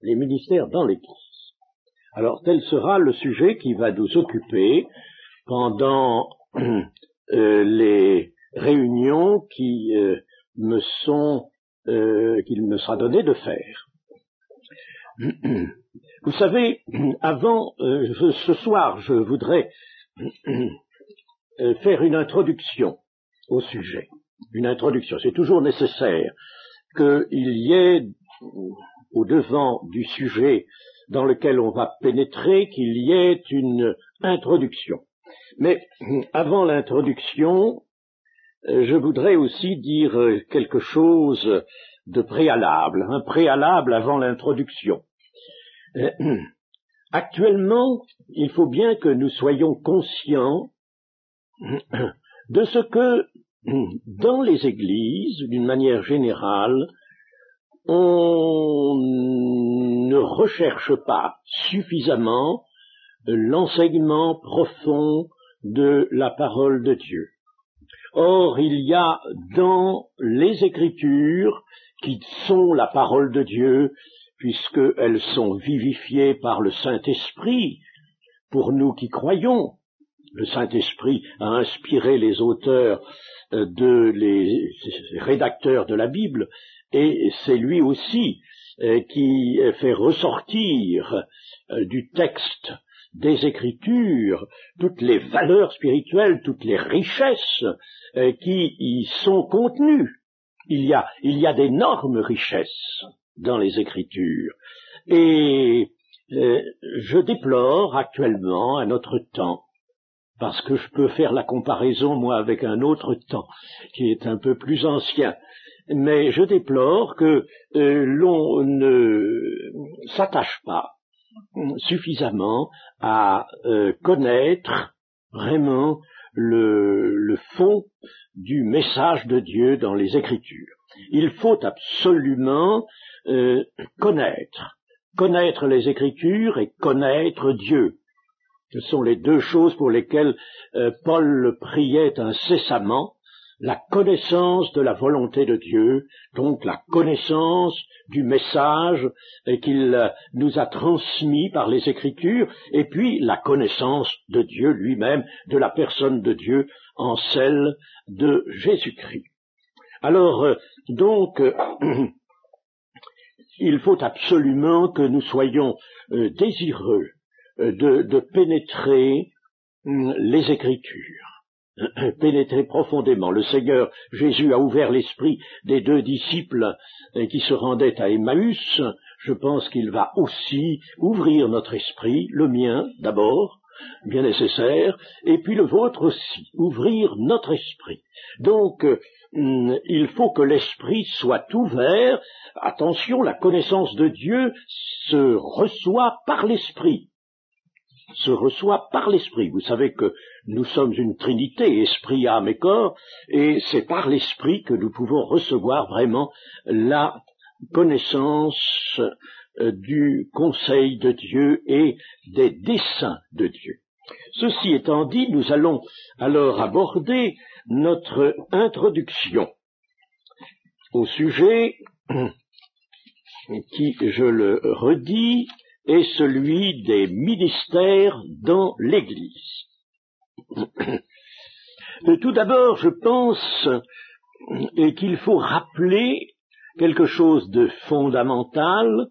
les ministères dans l'Église. Alors, tel sera le sujet qui va nous occuper pendant les réunions qu'il me sera donné de faire. Vous savez, avant ce soir, je voudrais faire une introduction au sujet. Une introduction. C'est toujours nécessaire qu'il y ait au devant du sujet dans lequel on va pénétrer, qu'il y ait une introduction. Mais avant l'introduction, je voudrais aussi dire quelque chose de préalable, un préalable avant l'introduction. Actuellement, il faut bien que nous soyons conscients de ce que, dans les églises, d'une manière générale, on ne recherche pas suffisamment l'enseignement profond de la parole de Dieu. Or, il y a dans les Écritures, qui sont la parole de Dieu, puisqu'elles sont vivifiées par le Saint-Esprit, pour nous qui croyons, le Saint-Esprit a inspiré les auteurs, les rédacteurs de la Bible, et c'est lui aussi qui fait ressortir du texte des Écritures toutes les valeurs spirituelles, toutes les richesses qui y sont contenues. Il y a d'énormes richesses dans les Écritures. Et je déplore actuellement, à notre temps, parce que je peux faire la comparaison, moi, avec un autre temps, qui est un peu plus ancien, mais je déplore que l'on ne s'attache pas suffisamment à connaître vraiment le fond du message de Dieu dans les Écritures. Il faut absolument connaître les Écritures et connaître Dieu. Ce sont les deux choses pour lesquelles Paul priait incessamment, la connaissance de la volonté de Dieu, donc la connaissance du message qu'il nous a transmis par les Écritures, et puis la connaissance de Dieu lui-même, de la personne de Dieu en celle de Jésus-Christ. Alors, donc, il faut absolument que nous soyons désireux de pénétrer les Écritures. Pénétrer profondément. Le Seigneur Jésus a ouvert l'esprit des deux disciples qui se rendaient à Emmaüs. Je pense qu'il va aussi ouvrir notre esprit, le mien d'abord, bien nécessaire, et puis le vôtre aussi, ouvrir notre esprit. Donc, il faut que l'esprit soit ouvert. Attention, la connaissance de Dieu se reçoit par l'esprit. Vous savez que nous sommes une trinité, esprit, âme et corps, et c'est par l'esprit que nous pouvons recevoir vraiment la connaissance du conseil de Dieu et des desseins de Dieu. Ceci étant dit, nous allons alors aborder notre introduction au sujet qui, je le redis, est celui des ministères dans l'Église. Tout d'abord, je pense qu'il faut rappeler quelque chose de fondamental,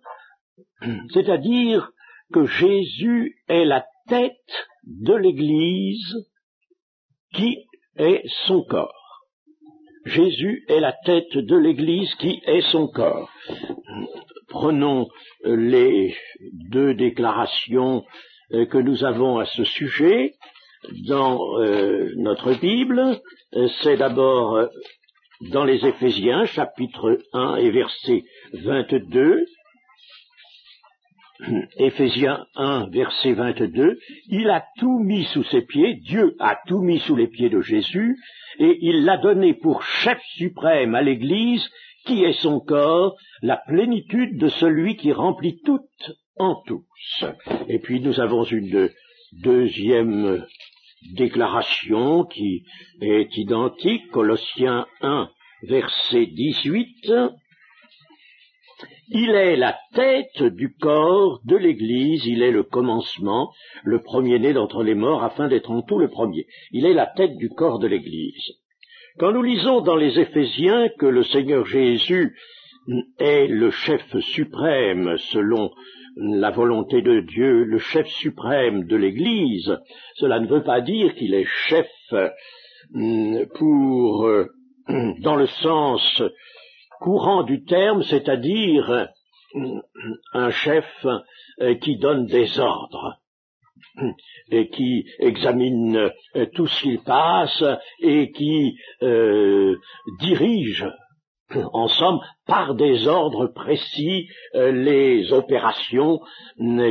c'est-à-dire que Jésus est la tête de l'Église qui est son corps. Jésus est la tête de l'Église qui est son corps. Prenons les deux déclarations que nous avons à ce sujet dans notre Bible. C'est d'abord dans les Éphésiens, chapitre 1 et verset 22. Éphésiens 1, verset 22, il a tout mis sous ses pieds, Dieu a tout mis sous les pieds de Jésus, et il l'a donné pour chef suprême à l'Église, qui est son corps, la plénitude de celui qui remplit tout en tous. Et puis nous avons une deuxième déclaration qui est identique, Colossiens 1, verset 18, Il est la tête du corps de l'Église, il est le commencement, le premier-né d'entre les morts, afin d'être en tout le premier. Il est la tête du corps de l'Église. Quand nous lisons dans les Éphésiens que le Seigneur Jésus est le chef suprême, selon la volonté de Dieu, le chef suprême de l'Église, cela ne veut pas dire qu'il est chef dans le sens courant du terme, c'est-à-dire un chef qui donne des ordres et qui examine tout ce qu'il passe et qui dirige, en somme, par des ordres précis, les opérations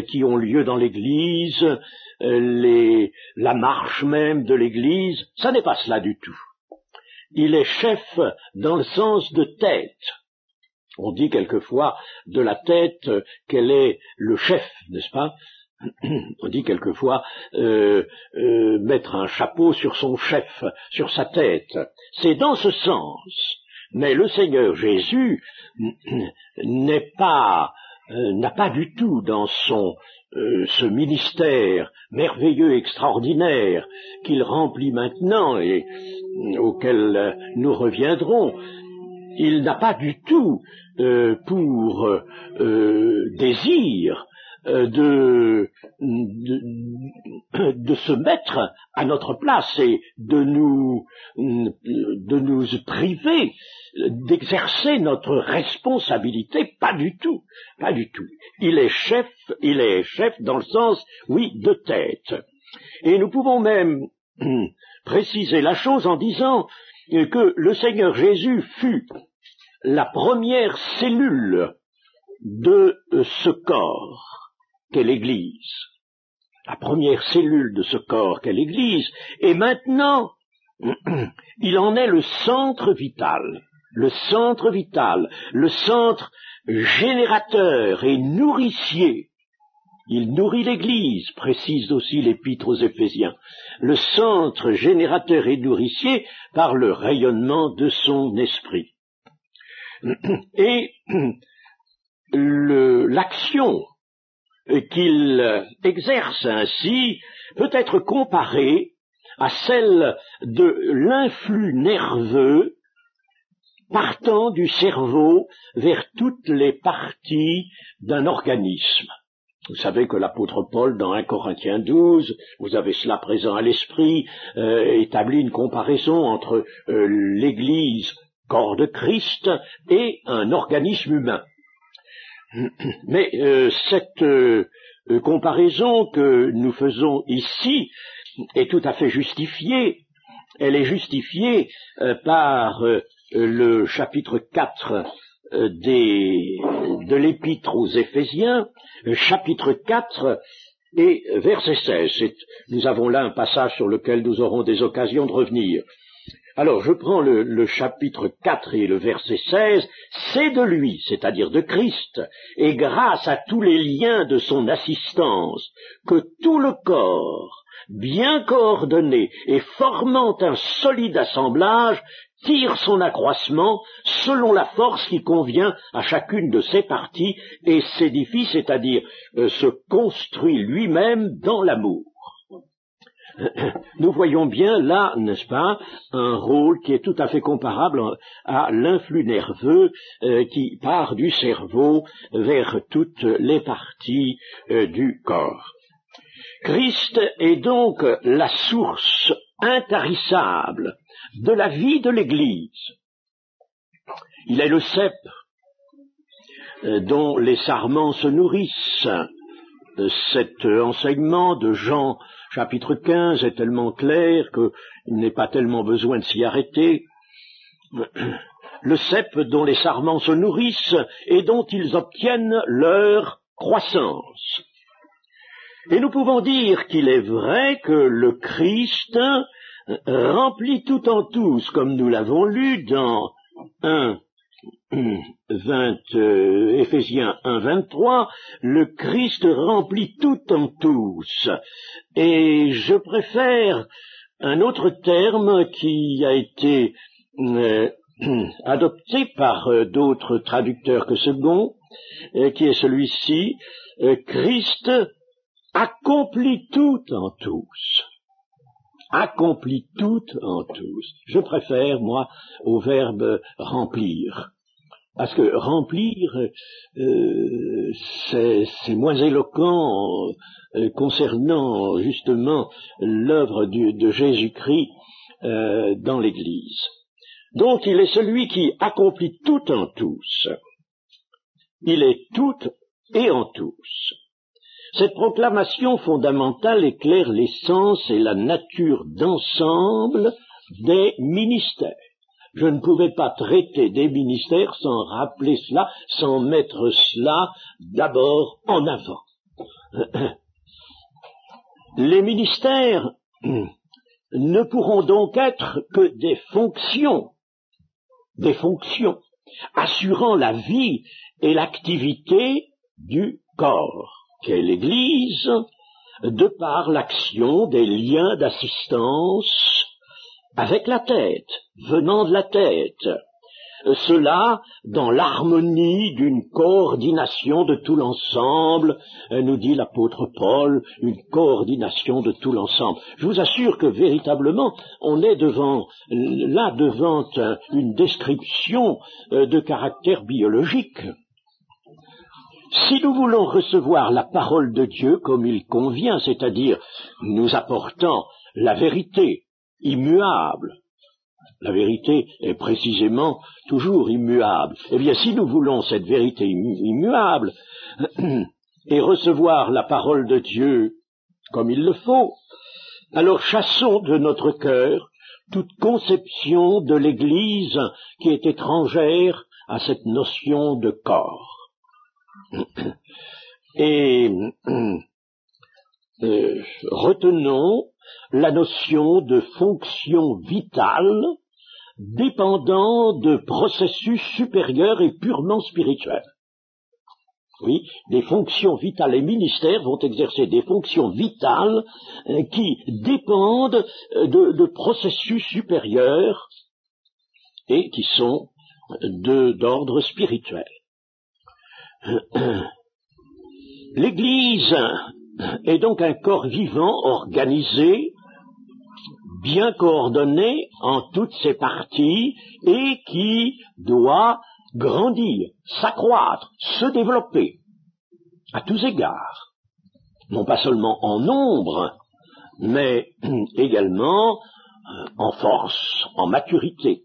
qui ont lieu dans l'Église, la marche même de l'Église. Ça n'est pas cela du tout. Il est chef dans le sens de tête. On dit quelquefois de la tête qu'elle est le chef, n'est-ce pas? On dit quelquefois mettre un chapeau sur son chef, sur sa tête. C'est dans ce sens. Mais le Seigneur Jésus n'a pas du tout dans ce ministère merveilleux, extraordinaire qu'il remplit maintenant et auquel nous reviendrons. Il n'a pas du tout pour désir de se mettre à notre place et de nous priver d'exercer notre responsabilité, pas du tout, pas du tout. Il est chef dans le sens, oui, de tête. Et nous pouvons même préciser la chose en disant que le Seigneur Jésus fut la première cellule de ce corps qu'est l'Église. La première cellule de ce corps qu'est l'Église, et maintenant, il en est le centre vital, le centre générateur et nourricier. Il nourrit l'Église, précise aussi l'Épître aux Éphésiens, le centre générateur et nourricier par le rayonnement de son esprit. Et l'action qu'il exerce ainsi peut être comparée à celle de l'influx nerveux partant du cerveau vers toutes les parties d'un organisme. Vous savez que l'apôtre Paul, dans 1 Corinthiens 12, vous avez cela présent à l'esprit, établit une comparaison entre l'Église, corps de Christ, et un organisme humain. Mais cette comparaison que nous faisons ici est tout à fait justifiée. Elle est justifiée par le chapitre 4 de l'Épître aux Éphésiens, chapitre 4 et verset 16. Nous avons là un passage sur lequel nous aurons des occasions de revenir. Alors, je prends le chapitre 4 et le verset 16, c'est de lui, c'est-à-dire de Christ, et grâce à tous les liens de son assistance, que tout le corps, bien coordonné et formant un solide assemblage, tire son accroissement selon la force qui convient à chacune de ses parties et s'édifie, c'est-à-dire se construit lui-même dans l'amour. Nous voyons bien là, n'est-ce pas, un rôle qui est tout à fait comparable à l'influx nerveux qui part du cerveau vers toutes les parties du corps. Christ est donc la source intarissable de la vie de l'Église. Il est le cep dont les sarments se nourrissent. Cet enseignement de Jean chapitre 15 est tellement clair qu'il n'est pas tellement besoin de s'y arrêter. Le cep dont les sarments se nourrissent et dont ils obtiennent leur croissance. Et nous pouvons dire qu'il est vrai que le Christ remplit tout en tous, comme nous l'avons lu dans Éphésiens 1, 23, le Christ remplit tout en tous. Et je préfère un autre terme qui a été adopté par d'autres traducteurs que Second, qui est celui-ci, Christ accomplit tout en tous. Accomplit tout en tous. Je préfère, moi, au verbe remplir. Parce que remplir, c'est moins éloquent concernant justement l'œuvre de Jésus-Christ dans l'Église. Donc il est celui qui accomplit tout en tous. Il est tout et en tous. Cette proclamation fondamentale éclaire l'essence et la nature d'ensemble des ministères. Je ne pouvais pas traiter des ministères sans rappeler cela, sans mettre cela d'abord en avant. Les ministères ne pourront donc être que des fonctions, assurant la vie et l'activité du corps, qu'est l'Église, de par l'action des liens d'assistance avec la tête, venant de la tête. Cela dans l'harmonie d'une coordination de tout l'ensemble, nous dit l'apôtre Paul, une coordination de tout l'ensemble. Je vous assure que véritablement, on est devant une description de caractère biologique. Si nous voulons recevoir la parole de Dieu comme il convient, c'est-à-dire nous apportant la vérité immuable, la vérité est précisément toujours immuable. Eh bien, si nous voulons cette vérité immuable et recevoir la parole de Dieu comme il le faut, alors chassons de notre cœur toute conception de l'Église qui est étrangère à cette notion de corps. Et retenons la notion de fonction vitale dépendant de processus supérieurs et purement spirituels. Oui, des fonctions vitales. Les ministères vont exercer des fonctions vitales qui dépendent de processus supérieurs et qui sont d'ordre spirituel. L'Église est donc un corps vivant, organisé, bien coordonné en toutes ses parties et qui doit grandir, s'accroître, se développer à tous égards, non pas seulement en nombre, mais également en force, en maturité.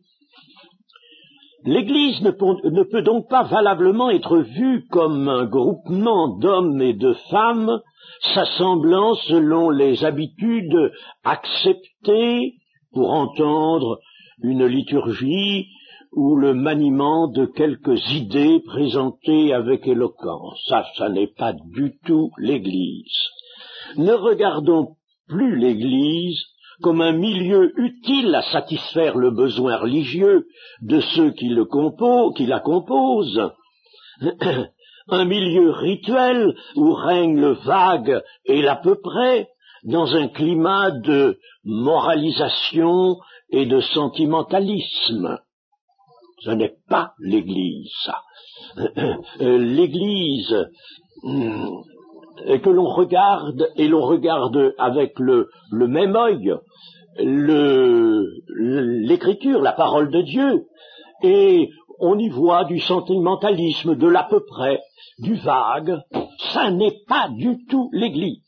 L'Église ne peut donc pas valablement être vue comme un groupement d'hommes et de femmes s'assemblant selon les habitudes acceptées pour entendre une liturgie ou le maniement de quelques idées présentées avec éloquence. Ça n'est pas du tout l'Église. Ne regardons plus l'Église comme un milieu utile à satisfaire le besoin religieux de ceux qui la composent, un milieu rituel où règne le vague et l'à peu près, dans un climat de moralisation et de sentimentalisme. Ce n'est pas l'Église, ça. L'Église que l'on regarde, et l'on regarde avec le même œil, l'Écriture, la parole de Dieu, et on y voit du sentimentalisme, de l'à peu près, du vague. Ça n'est pas du tout l'Église.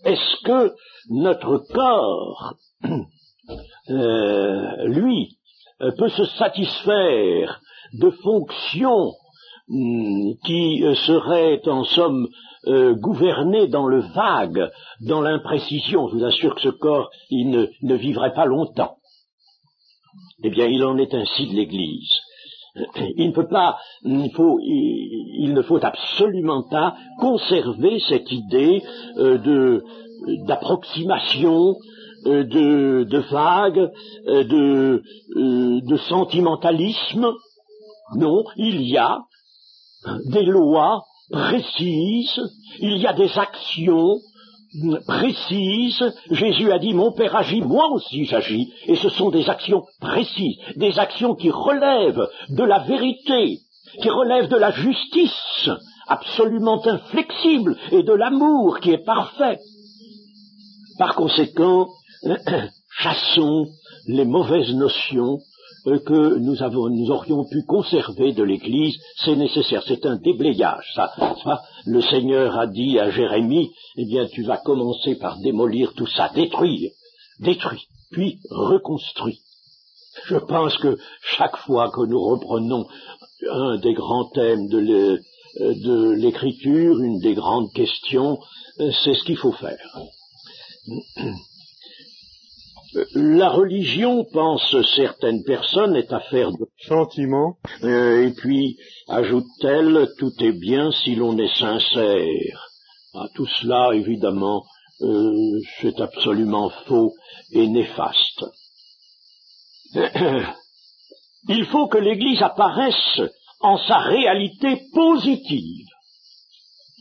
Est-ce que notre corps, lui, peut se satisfaire de fonctions qui seraient en somme gouvernées dans le vague, dans l'imprécision? Je vous assure que ce corps, il ne vivrait pas longtemps. Eh bien, il en est ainsi de l'Église. Il ne faut absolument pas conserver cette idée d'approximation, de vague, de sentimentalisme. Non, il y a des lois précises, il y a des actions précises. Jésus a dit, mon Père agit, moi aussi j'agis. Et ce sont des actions précises, des actions qui relèvent de la vérité, qui relèvent de la justice absolument inflexible et de l'amour qui est parfait. Par conséquent, chassons les mauvaises notions que nous aurions pu conserver de l'Église. C'est nécessaire, c'est un déblayage, ça. Le Seigneur a dit à Jérémie, eh bien tu vas commencer par démolir tout ça, détruire, puis reconstruire. Je pense que chaque fois que nous reprenons un des grands thèmes de l'Écriture, une des grandes questions, c'est ce qu'il faut faire. La religion, pensent certaines personnes, est affaire de sentiment. Et puis, ajoute-t-elle, tout est bien si l'on est sincère. Tout cela, évidemment, c'est absolument faux et néfaste. Il faut que l'Église apparaisse en sa réalité positive.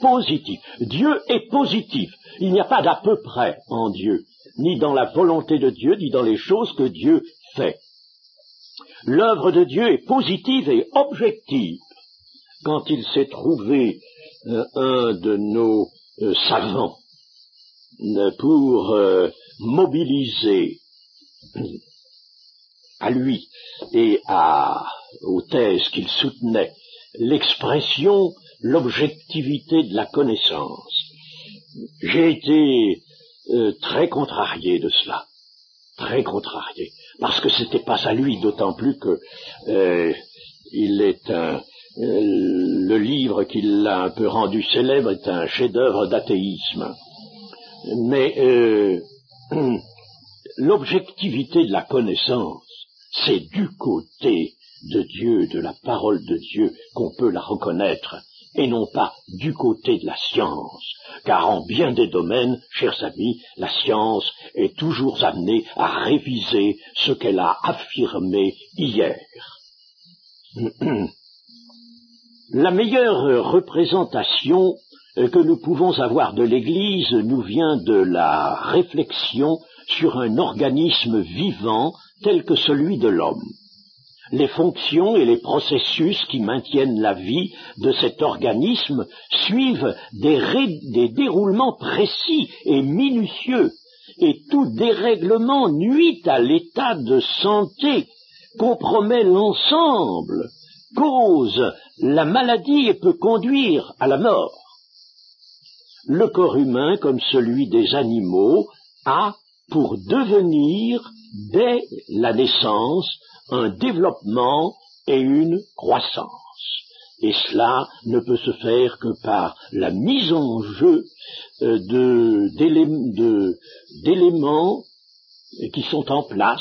Positive. Dieu est positif. Il n'y a pas d'à peu près en Dieu, ni dans la volonté de Dieu, ni dans les choses que Dieu fait. L'œuvre de Dieu est positive et objective. Quand il s'est trouvé un de nos savants pour mobiliser à lui et aux thèses qu'il soutenait l'expression, l'objectivité de la connaissance, j'ai été très contrarié de cela, très contrarié, parce que c'était pas à lui, d'autant plus que il est le livre qui l'a un peu rendu célèbre est un chef-d'œuvre d'athéisme. Mais l'objectivité de la connaissance, c'est du côté de Dieu, de la parole de Dieu, qu'on peut la reconnaître, et non pas du côté de la science, car en bien des domaines, chers amis, la science est toujours amenée à réviser ce qu'elle a affirmé hier. La meilleure représentation que nous pouvons avoir de l'Église nous vient de la réflexion sur un organisme vivant tel que celui de l'homme. Les fonctions et les processus qui maintiennent la vie de cet organisme suivent des déroulements précis et minutieux, et tout dérèglement nuit à l'état de santé, compromet l'ensemble, cause la maladie et peut conduire à la mort. Le corps humain, comme celui des animaux, a pour devenir, dès la naissance, un développement et une croissance. Et cela ne peut se faire que par la mise en jeu d'éléments qui sont en place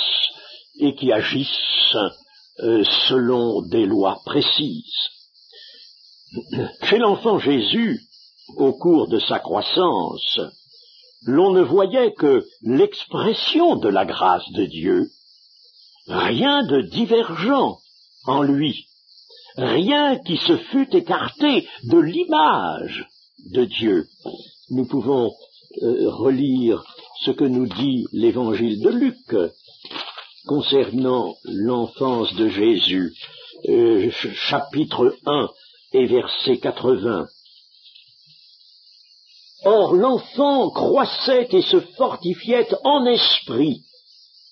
et qui agissent selon des lois précises. Chez l'enfant Jésus, au cours de sa croissance, l'on ne voyait que l'expression de la grâce de Dieu, rien de divergent en lui, rien qui se fût écarté de l'image de Dieu. Nous pouvons relire ce que nous dit l'évangile de Luc concernant l'enfance de Jésus, chapitre 1 et verset 80. Or l'enfant croissait et se fortifiait en esprit,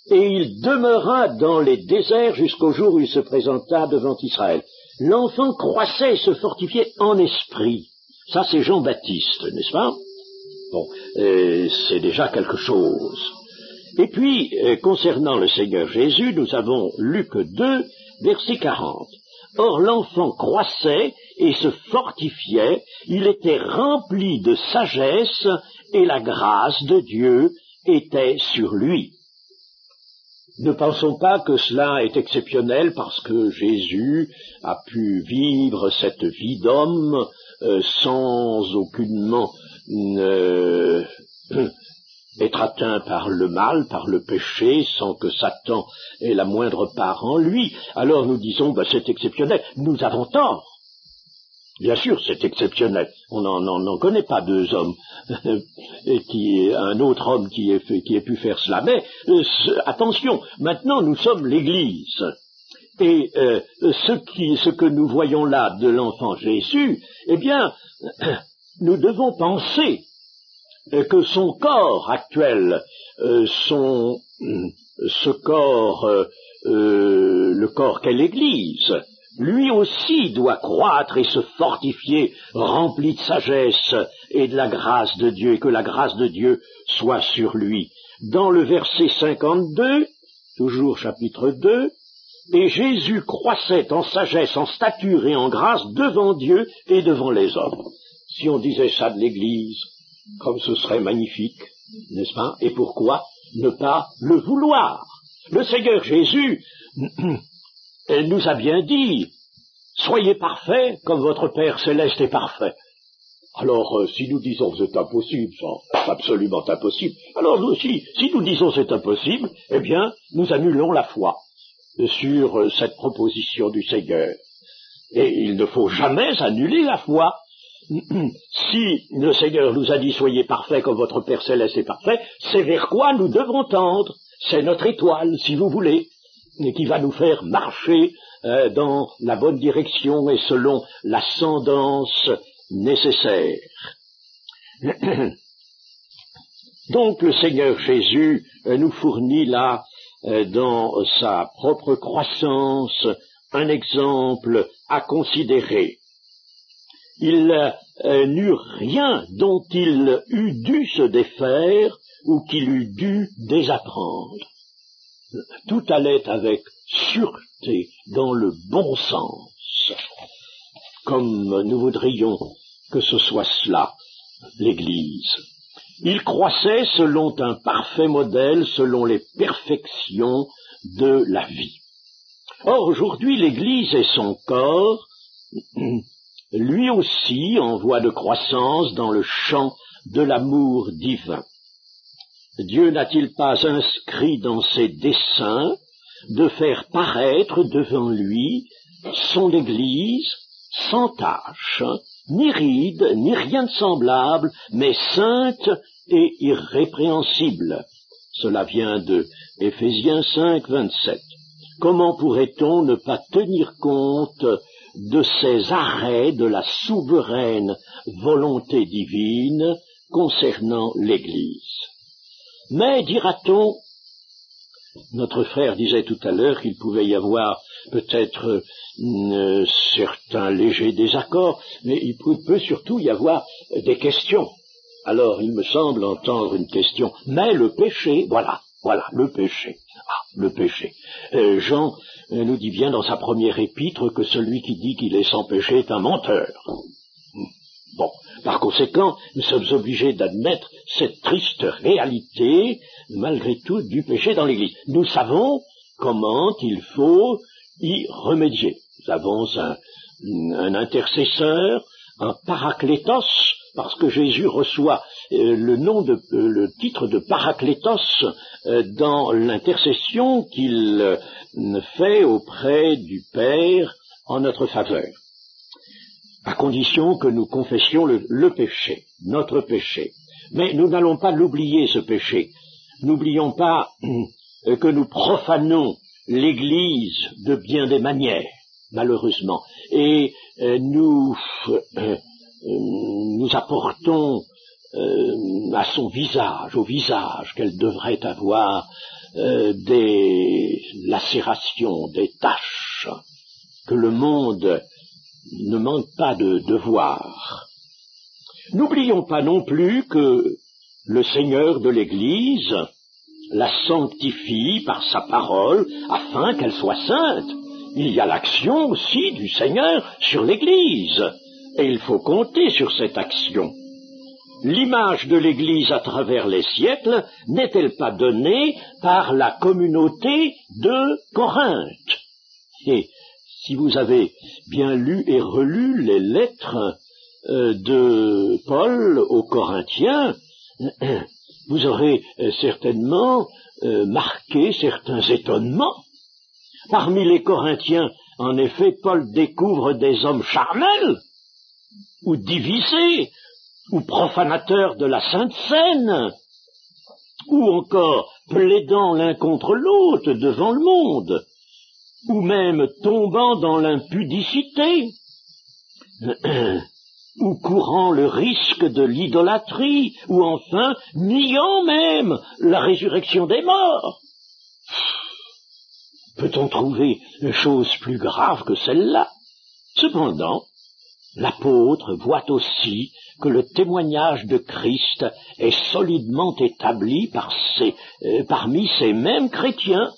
et il demeura dans les déserts jusqu'au jour où il se présenta devant Israël. L'enfant croissait et se fortifiait en esprit. Ça, c'est Jean-Baptiste, n'est-ce pas? Bon, c'est déjà quelque chose. Et puis, concernant le Seigneur Jésus, nous avons Luc 2, verset 40. Or l'enfant croissait et se fortifiait, il était rempli de sagesse, et la grâce de Dieu était sur lui. Ne pensons pas que cela est exceptionnel parce que Jésus a pu vivre cette vie d'homme sans aucunement être atteint par le mal, par le péché, sans que Satan ait la moindre part en lui. Alors nous disons, c'est exceptionnel. Nous avons tort. Bien sûr, c'est exceptionnel. On n'en connaît pas deux hommes, un autre homme qui ait pu faire cela. Mais attention, maintenant nous sommes l'Église. Et ce que nous voyons là de l'enfant Jésus, eh bien, nous devons penser que son corps actuel, le corps qu'est l'Église, lui aussi doit croître et se fortifier, rempli de sagesse et de la grâce de Dieu, et que la grâce de Dieu soit sur lui. Dans le verset 52, toujours chapitre 2, et Jésus croissait en sagesse, en stature et en grâce devant Dieu et devant les hommes. Si on disait ça de l'Église, comme ce serait magnifique, n'est-ce pas? Et pourquoi ne pas le vouloir? Le Seigneur Jésus nous a bien dit, soyez parfaits comme votre Père céleste est parfait. Alors, si nous disons que c'est impossible, c'est absolument impossible, alors nous aussi, si nous disons c'est impossible, eh bien, nous annulons la foi sur cette proposition du Seigneur. Et il ne faut jamais annuler la foi. Si le Seigneur nous a dit soyez parfaits comme votre Père céleste est parfait, c'est vers quoi nous devons tendre. C'est notre étoile, si vous voulez, et qui va nous faire marcher dans la bonne direction et selon l'ascendance nécessaire. Donc le Seigneur Jésus nous fournit là, dans sa propre croissance, un exemple à considérer. Il n'eut rien dont il eût dû se défaire ou qu'il eût dû désapprendre. Tout allait avec sûreté dans le bon sens, comme nous voudrions que ce soit cela, l'Église. Il croissait selon un parfait modèle, selon les perfections de la vie. Or, aujourd'hui, l'Église et son corps, lui aussi en voie de croissance dans le champ de l'amour divin. Dieu n'a-t-il pas inscrit dans ses desseins de faire paraître devant lui son Église sans tache, ni ride, ni rien de semblable, mais sainte et irrépréhensible. Cela vient de Éphésiens 5, 27. Comment pourrait-on ne pas tenir compte de ces arrêts de la souveraine volonté divine concernant l'Église? Mais, dira-t-on, notre frère disait tout à l'heure qu'il pouvait y avoir peut-être certains légers désaccords, mais il peut surtout y avoir des questions. Alors, il me semble entendre une question. Mais le péché, voilà, le péché. Le péché. Jean nous dit bien dans sa première épître que celui qui dit qu'il est sans péché est un menteur. Bon, par conséquent, nous sommes obligés d'admettre cette triste réalité, malgré tout, du péché dans l'Église. Nous savons comment il faut y remédier. Nous avons un intercesseur, un paraclétos, parce que Jésus reçoit le titre de paraclétos dans l'intercession qu'il fait auprès du Père en notre faveur, à condition que nous confessions le péché, notre péché. Mais nous n'allons pas l'oublier, ce péché. N'oublions pas que nous profanons l'Église de bien des manières, malheureusement, et nous apportons à son visage, au visage qu'elle devrait avoir, des lacérations, des taches que le monde ne manque pas de voir. N'oublions pas non plus que le Seigneur de l'Église la sanctifie par sa parole afin qu'elle soit sainte. Il y a l'action aussi du Seigneur sur l'Église, et il faut compter sur cette action. L'image de l'Église à travers les siècles n'est-elle pas donnée par la communauté de Corinthe? Et si vous avez bien lu et relu les lettres de Paul aux Corinthiens, vous aurez certainement marqué certains étonnements. Parmi les Corinthiens, en effet, Paul découvre des hommes charnels, ou divisé, ou profanateur de la Sainte Seine, ou encore plaidant l'un contre l'autre devant le monde, ou même tombant dans l'impudicité, ou courant le risque de l'idolâtrie, ou enfin niant même la résurrection des morts. Peut-on trouver une chose plus grave que celle-là? Cependant, l'apôtre voit aussi que le témoignage de Christ est solidement établi parmi ces mêmes chrétiens,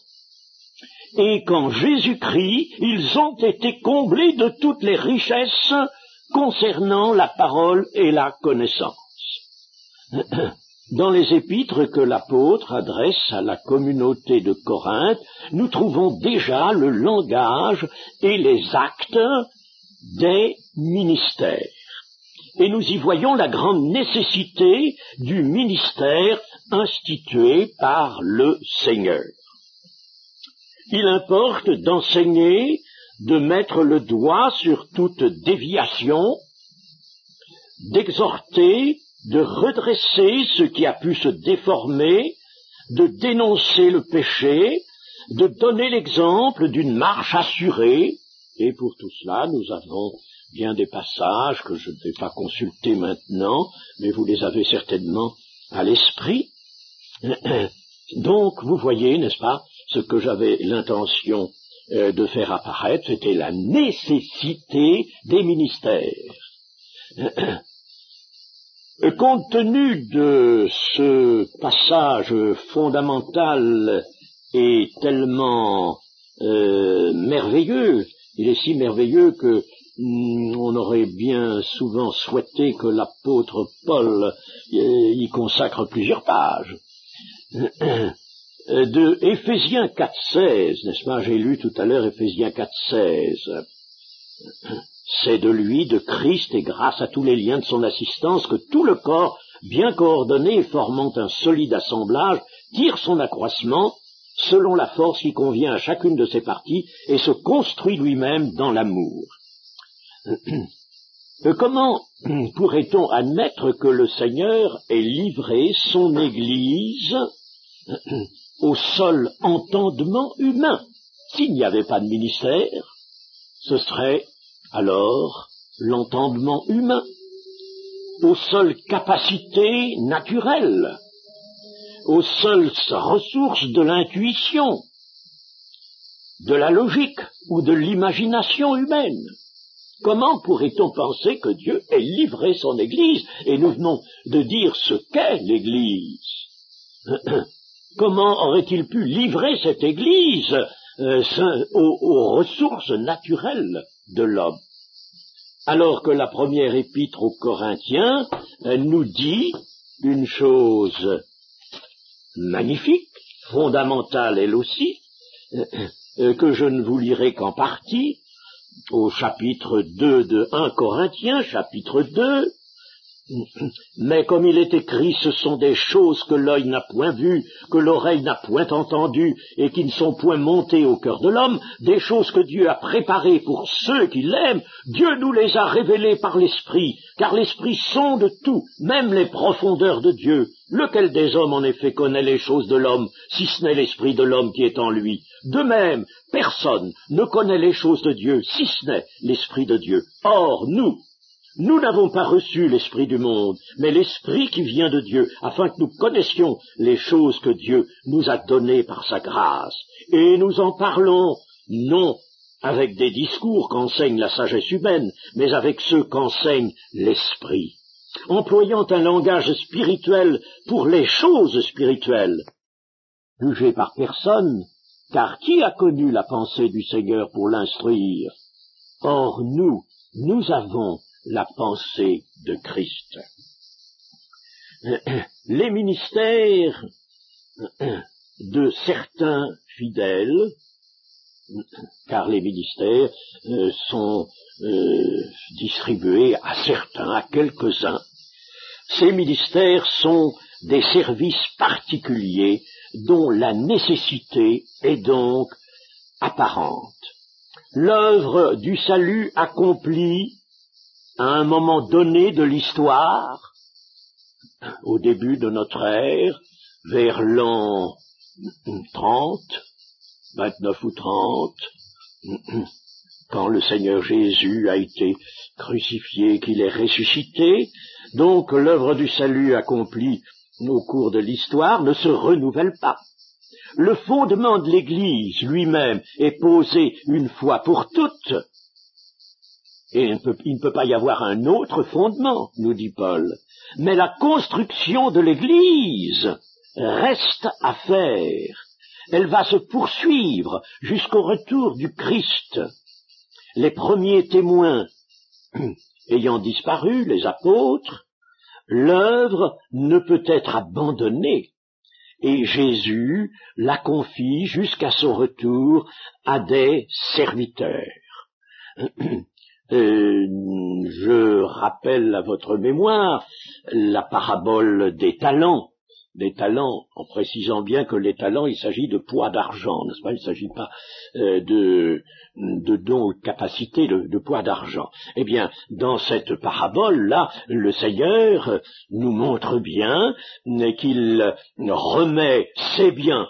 et qu'en Jésus-Christ, ils ont été comblés de toutes les richesses concernant la parole et la connaissance. Dans les épîtres que l'apôtre adresse à la communauté de Corinthe, nous trouvons déjà le langage et les actes des ministères. Et nous y voyons la grande nécessité du ministère institué par le Seigneur. Il importe d'enseigner, de mettre le doigt sur toute déviation, d'exhorter, de redresser ce qui a pu se déformer, de dénoncer le péché, de donner l'exemple d'une marche assurée, et pour tout cela, nous avons bien des passages que je ne vais pas consulter maintenant, mais vous les avez certainement à l'esprit. Donc, vous voyez, n'est-ce pas, ce que j'avais l'intention de faire apparaître, c'était la nécessité des ministères. Compte tenu de ce passage fondamental et tellement merveilleux, il est si merveilleux que on aurait bien souvent souhaité que l'apôtre Paul y consacre plusieurs pages. De Éphésiens 4,16, n'est-ce pas? J'ai lu tout à l'heure Éphésiens 4,16. C'est de lui, de Christ, et grâce à tous les liens de son assistance, que tout le corps, bien coordonné et formant un solide assemblage, tire son accroissement selon la force qui convient à chacune de ses parties et se construit lui-même dans l'amour. Comment pourrait-on admettre que le Seigneur ait livré son Église au seul entendement humain? S'il n'y avait pas de ministère, ce serait alors l'entendement humain, aux seules capacités naturelles, aux seules ressources de l'intuition, de la logique ou de l'imagination humaine. Comment pourrait-on penser que Dieu ait livré son Église? Et nous venons de dire ce qu'est l'Église. Comment aurait-il pu livrer cette Église aux ressources naturelles de l'homme? Alors que la première épître aux Corinthiens nous dit une chose magnifique, fondamentale elle aussi, que je ne vous lirai qu'en partie, au chapitre 2 de 1 Corinthiens, chapitre 2, mais comme il est écrit, ce sont des choses que l'œil n'a point vues, que l'oreille n'a point entendues, et qui ne sont point montées au cœur de l'homme, des choses que Dieu a préparées pour ceux qui l'aiment, Dieu nous les a révélées par l'Esprit, car l'Esprit sonde tout, même les profondeurs de Dieu. Lequel des hommes en effet connaît les choses de l'homme, si ce n'est l'Esprit de l'homme qui est en lui? De même, personne ne connaît les choses de Dieu, si ce n'est l'Esprit de Dieu. Or, nous n'avons pas reçu l'Esprit du monde, mais l'Esprit qui vient de Dieu, afin que nous connaissions les choses que Dieu nous a données par sa grâce. Et nous en parlons, non avec des discours qu'enseigne la sagesse humaine, mais avec ceux qu'enseigne l'Esprit, employant un langage spirituel pour les choses spirituelles, jugé par personne, car qui a connu la pensée du Seigneur pour l'instruire? Or nous avons la pensée de Christ. Les ministères de certains fidèles, car les ministères sont distribués à certains, à quelques-uns, ces ministères sont des services particuliers dont la nécessité est donc apparente. L'œuvre du salut accomplie à un moment donné de l'histoire, au début de notre ère, vers l'an 30, 29 ou 30, quand le Seigneur Jésus a été crucifié, qu'il est ressuscité, donc l'œuvre du salut accomplie au cours de l'histoire ne se renouvelle pas. Le fondement de l'Église lui-même est posé une fois pour toutes, et il ne peut pas y avoir un autre fondement, nous dit Paul. Mais la construction de l'Église reste à faire. Elle va se poursuivre jusqu'au retour du Christ. Les premiers témoins ayant disparu, les apôtres, l'œuvre ne peut être abandonnée. Et Jésus la confie jusqu'à son retour à des serviteurs. Je rappelle à votre mémoire la parabole des talents, en précisant bien que les talents, il s'agit de poids d'argent, n'est-ce pas? Il ne s'agit pas de dons ou de capacités, de poids d'argent. Eh bien, dans cette parabole-là, le Seigneur nous montre bien qu'il remet ses biens.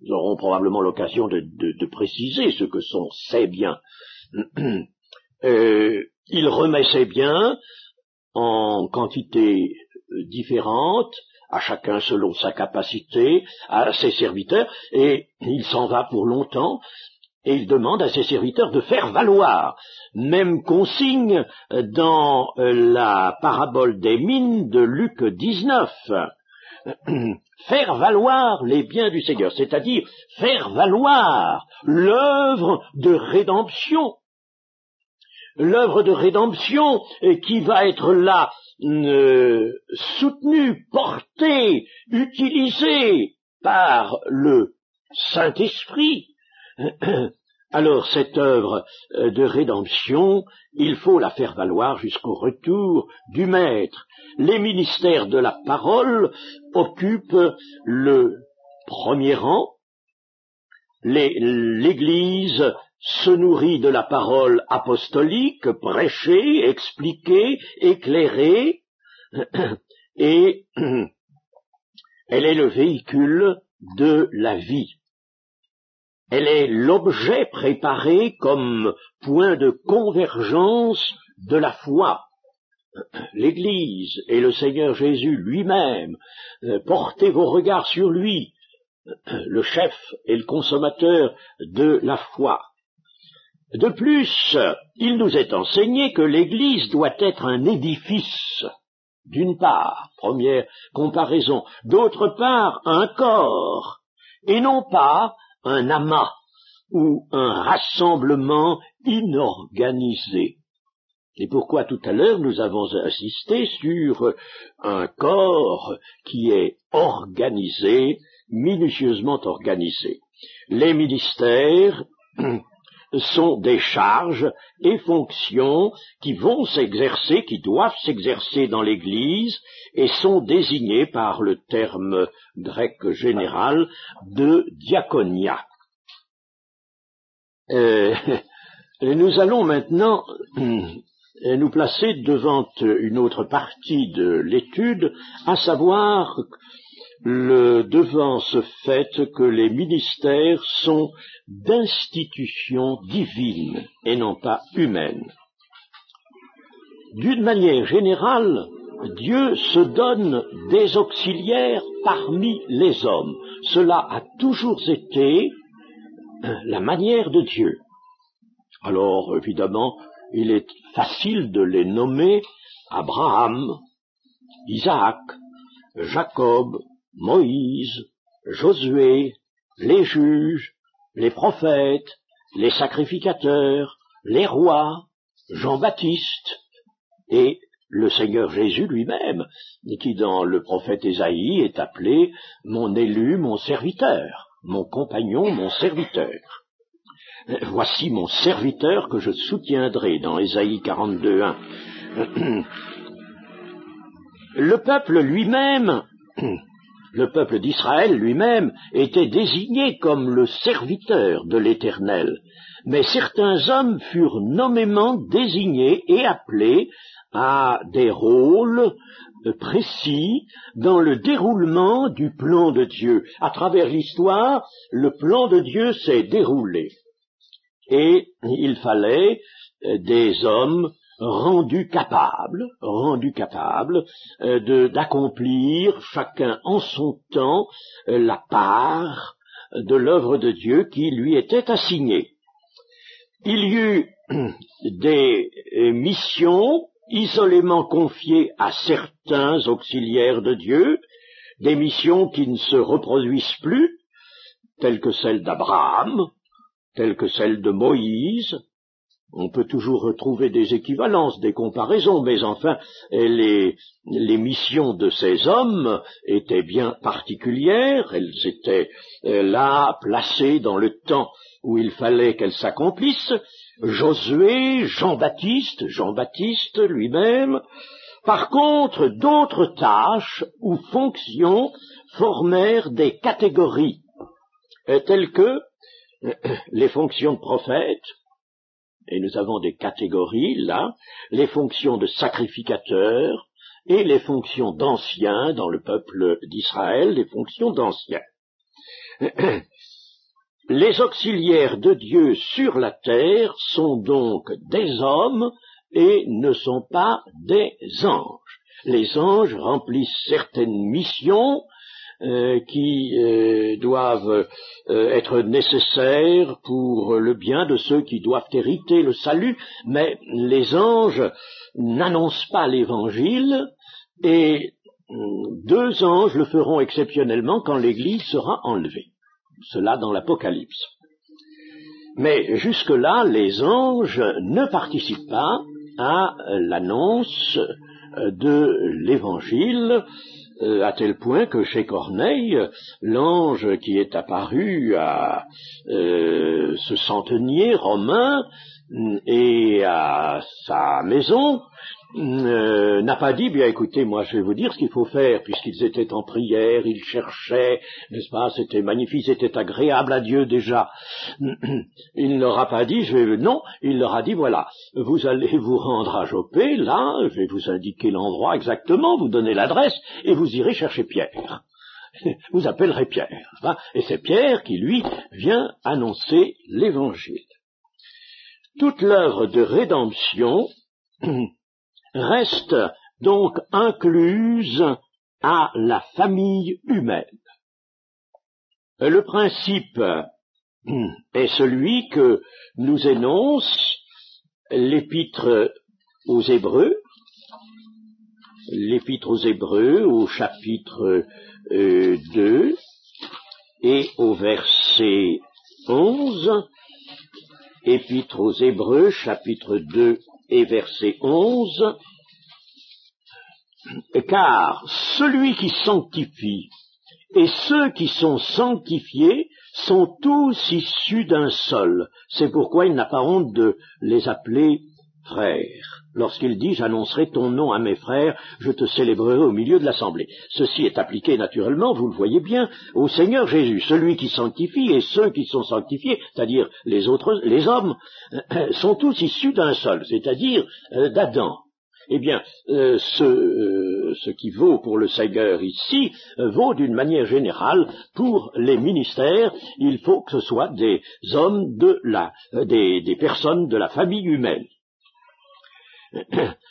Nous aurons probablement l'occasion de préciser ce que sont ces biens. Il remet ses biens en quantité différente, à chacun selon sa capacité, à ses serviteurs, et il s'en va pour longtemps, et il demande à ses serviteurs de faire valoir. Même consigne dans la parabole des mines de Luc 19. Faire valoir les biens du Seigneur, c'est-à-dire faire valoir l'œuvre de rédemption. L'œuvre de rédemption qui va être là soutenue, portée, utilisée par le Saint-Esprit. Alors cette œuvre de rédemption, il faut la faire valoir jusqu'au retour du Maître. Les ministères de la parole occupent le premier rang. L'Église se nourrit de la parole apostolique, prêchée, expliquée, éclairée, et elle est le véhicule de la vie. Elle est l'objet préparé comme point de convergence de la foi. L'Église et le Seigneur Jésus lui-même, portez vos regards sur lui, le chef et le consommateur de la foi. De plus, il nous est enseigné que l'Église doit être un édifice, d'une part, première comparaison, d'autre part, un corps, et non pas un amas ou un rassemblement inorganisé. Et pourquoi tout à l'heure nous avons insisté sur un corps qui est organisé, minutieusement organisé. Les ministères sont des charges et fonctions qui vont s'exercer, qui doivent s'exercer dans l'Église et sont désignés par le terme grec général de diaconia. Nous allons maintenant nous placer devant une autre partie de l'étude, à savoir devant ce fait que les ministères sont d'institutions divines et non pas humaines. D'une manière générale, Dieu se donne des auxiliaires parmi les hommes. Cela a toujours été la manière de Dieu. Alors, évidemment, il est facile de les nommer Abraham, Isaac, Jacob, Moïse, Josué, les juges, les prophètes, les sacrificateurs, les rois, Jean-Baptiste et le Seigneur Jésus lui-même, qui dans le prophète Ésaïe est appelé mon élu, mon serviteur, mon compagnon, mon serviteur. Voici mon serviteur que je soutiendrai dans Ésaïe 42:1. Le peuple lui-même Le peuple d'Israël lui-même était désigné comme le serviteur de l'Éternel, mais certains hommes furent nommément désignés et appelés à des rôles précis dans le déroulement du plan de Dieu. À travers l'histoire, le plan de Dieu s'est déroulé. Et il fallait des hommes rendus capables d'accomplir chacun en son temps la part de l'œuvre de Dieu qui lui était assignée. Il y eut des missions isolément confiées à certains auxiliaires de Dieu, des missions qui ne se reproduisent plus, telles que celles d'Abraham, telles que celles de Moïse. On peut toujours retrouver des équivalences, des comparaisons, mais enfin, les missions de ces hommes étaient bien particulières, elles étaient là, placées dans le temps où il fallait qu'elles s'accomplissent. Josué, Jean-Baptiste lui-même. Par contre, d'autres tâches ou fonctions formèrent des catégories, telles que les fonctions de prophète, et nous avons des catégories là, les fonctions de sacrificateur et les fonctions d'anciens dans le peuple d'Israël, les fonctions d'anciens. Les auxiliaires de Dieu sur la terre sont donc des hommes et ne sont pas des anges. Les anges remplissent certaines missions qui doivent être nécessaires pour le bien de ceux qui doivent hériter le salut, mais les anges n'annoncent pas l'évangile et 2 anges le feront exceptionnellement quand l'Église sera enlevée. Cela dans l'Apocalypse. Mais jusque-là, les anges ne participent pas à l'annonce de l'Évangile, à tel point que chez Corneille, l'ange qui est apparu à ce centenier romain et à sa maison n'a pas dit, bien écoutez, moi je vais vous dire ce qu'il faut faire, puisqu'ils étaient en prière, ils cherchaient, n'est-ce pas, c'était magnifique, c'était agréable à Dieu déjà. Il ne leur a pas dit, non, il leur a dit, voilà, vous allez vous rendre à Joppé, là, je vais vous indiquer l'endroit exactement, vous donnez l'adresse, et vous irez chercher Pierre. Vous appellerez Pierre, hein, et c'est Pierre qui, lui, vient annoncer l'Évangile. Toute l'œuvre de rédemption reste donc incluse à la famille humaine. Le principe est celui que nous énonce l'Épître aux Hébreux au chapitre 2 et au verset 11, Épître aux Hébreux, chapitre 2 et verset 11, car celui qui sanctifie et ceux qui sont sanctifiés sont tous issus d'un seul. C'est pourquoi il n'a pas honte de les appeler frères. Lorsqu'il dit « J'annoncerai ton nom à mes frères, je te célébrerai au milieu de l'assemblée ». Ceci est appliqué naturellement, vous le voyez bien, au Seigneur Jésus. Celui qui sanctifie et ceux qui sont sanctifiés, c'est-à-dire les hommes, sont tous issus d'un seul, c'est-à-dire d'Adam. Eh bien, ce qui vaut pour le Seigneur ici, vaut d'une manière générale pour les ministères. Il faut que ce soit des hommes des personnes de la famille humaine.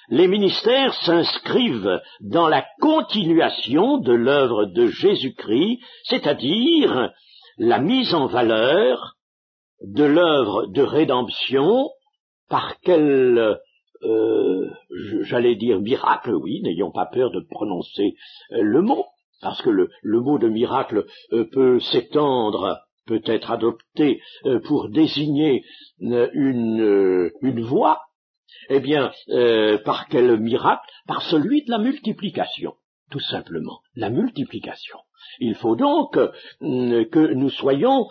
Les ministères s'inscrivent dans la continuation de l'œuvre de Jésus-Christ, c'est-à-dire la mise en valeur de l'œuvre de rédemption par quel, j'allais dire miracle, oui, n'ayons pas peur de prononcer le mot, parce que le mot de miracle peut s'étendre, peut être adopté pour désigner une voie. Eh bien, par quel miracle? Par celui de la multiplication, tout simplement, la multiplication. Il faut donc que nous soyons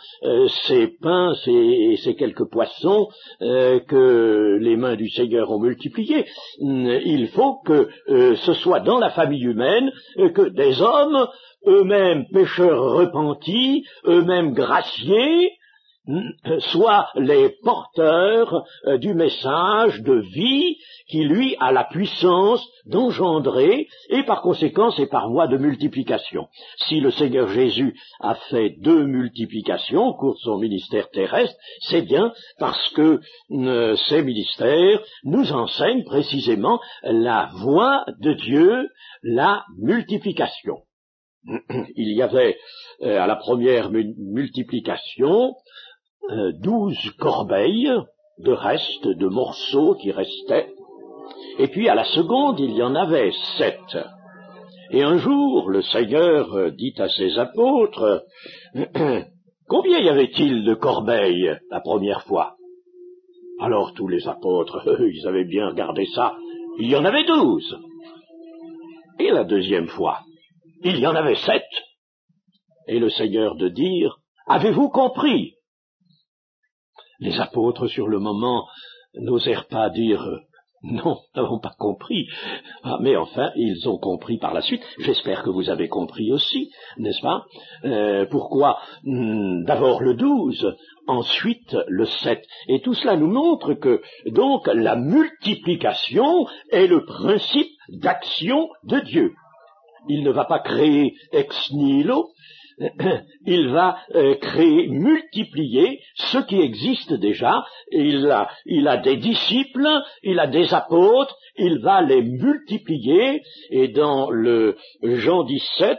ces pains, ces quelques poissons que les mains du Seigneur ont multipliés. Il faut que ce soit dans la famille humaine que des hommes, eux-mêmes pécheurs repentis, eux-mêmes graciés, soient les porteurs du message de vie qui, lui, a la puissance d'engendrer, et par conséquent, c'est par voie de multiplication. Si le Seigneur Jésus a fait 2 multiplications au cours de son ministère terrestre, c'est bien parce que ces ministères nous enseignent précisément la voie de Dieu, la multiplication. Il y avait à la première multiplication 12 corbeilles de restes, de morceaux qui restaient, et puis à la seconde il y en avait 7. Et un jour le Seigneur dit à ses apôtres, combien y avait-il de corbeilles la première fois? Alors tous les apôtres, ils avaient bien regardé ça, il y en avait 12. Et la deuxième fois, il y en avait 7. Et le Seigneur de dire, avez-vous compris? Les apôtres, sur le moment, n'osèrent pas dire non, nous n'avons pas compris. Ah, mais enfin, ils ont compris par la suite. J'espère que vous avez compris aussi, n'est-ce pas? Pourquoi d'abord le 12, ensuite le 7. Et tout cela nous montre que, donc, la multiplication est le principe d'action de Dieu. Il ne va pas créer ex nihilo, il va créer, multiplier ce qui existe déjà. Il a des disciples, il a des apôtres, il va les multiplier, et dans le Jean 17,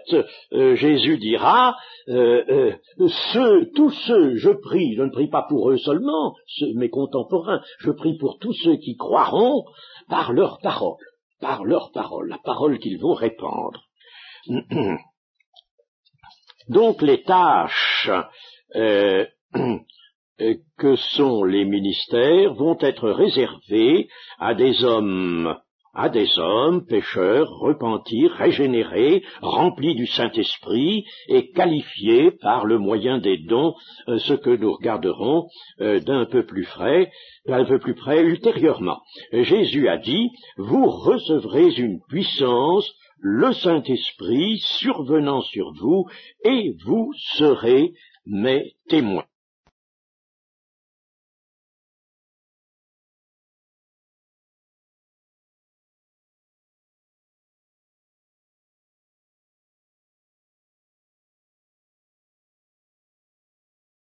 Jésus dira, tous ceux, je prie, je ne prie pas pour eux seulement, mes contemporains, je prie pour tous ceux qui croiront par leur parole, la parole qu'ils vont répandre. Donc les tâches que sont les ministères vont être réservées à des hommes pécheurs, repentis, régénérés, remplis du Saint-Esprit et qualifiés par le moyen des dons, ce que nous regarderons d'un peu plus près ultérieurement. Jésus a dit, vous recevrez une puissance, le Saint-Esprit survenant sur vous, et vous serez mes témoins.